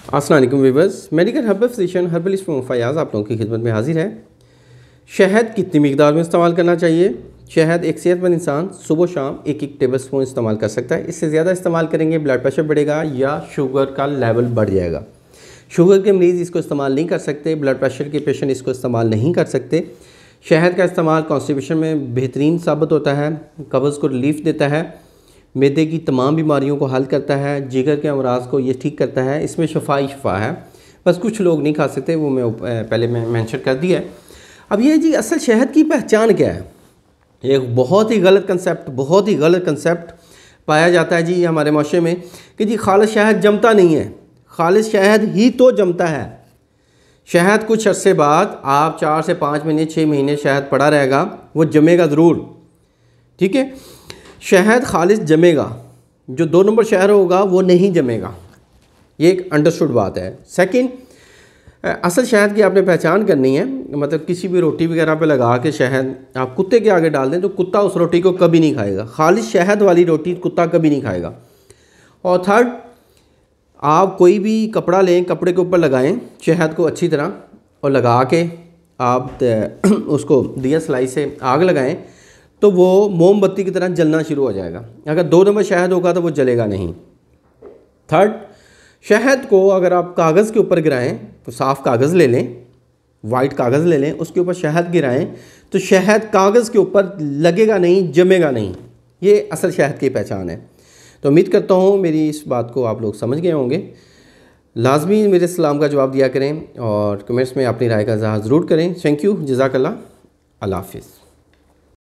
अस्सलाम वालेकुम viewers, medical herbal physician herbalist Fayaz आप लोगों की खिदमत में हाजिर है। शहद कितनी मिकदार में इस्तेमाल करना चाहिए? शहद एक सेहतमंद इंसान सुबह शाम एक एक टेबल स्पून इस्तेमाल कर सकता है। इससे ज़्यादा इस्तेमाल करेंगे ब्लड प्रेशर बढ़ेगा या शुगर का लेवल बढ़ जाएगा। शुगर के मरीज़ इसको इस्तेमाल नहीं कर सकते, ब्लड प्रेशर के पेशेंट इसको इस्तेमाल नहीं कर सकते। शहद का इस्तेमाल कॉन्स्टिपेशन में बेहतरीन साबित होता है, कब्ज़ को रिलीफ देता है, मैदे की तमाम बीमारियों को हल करता है, जिगर के अमराज को ये ठीक करता है। इसमें शफा है, बस कुछ लोग नहीं खा सकते, वो मैं पहले मेंशन कर दिया है। अब ये जी असल शहद की पहचान क्या है? एक बहुत ही गलत कंसेप्ट पाया जाता है जी हमारे माशरे में कि जी खालिस शहद जमता नहीं है। खालिस शहद ही तो जमता है। शहद कुछ अरसे बाद आप 4 से 5 महीने 6 महीने शहद पड़ा रहेगा, वो जमेगा ज़रूर, ठीक है। शहद खालिस जमेगा, जो 2 नंबर शहद होगा वो नहीं जमेगा। ये एक अंडरस्टूड बात है। सेकंड, असल शहद की आपने पहचान करनी है, मतलब किसी भी रोटी वगैरह पे लगा के शहद आप कुत्ते के आगे डाल दें तो कुत्ता उस रोटी को कभी नहीं खाएगा। खालिस शहद वाली रोटी कुत्ता कभी नहीं खाएगा। और थर्ड, आप कोई भी कपड़ा लें, कपड़े के ऊपर लगाएं शहद को अच्छी तरह और लगा के आप उसको दिया सलाई से आग लगाएं तो वो मोमबत्ती की तरह जलना शुरू हो जाएगा। अगर 2 नंबर शहद होगा तो वो जलेगा नहीं। थर्ड, शहद को अगर आप कागज़ के ऊपर गिराएं तो साफ़ कागज़ ले लें, वाइट कागज़ ले लें, उसके ऊपर शहद गिराएं तो शहद कागज़ के ऊपर लगेगा नहीं, जमेगा नहीं। ये असल शहद की पहचान है। तो उम्मीद करता हूँ मेरी इस बात को आप लोग समझ गए होंगे। लाजमी मेरे सलाम का जवाब दिया करें और कमेंट्स में अपनी राय का इज़हार ज़रूर करें। थैंक यू, जज़ाकल्लाह, अल्लाह हाफ़िज़।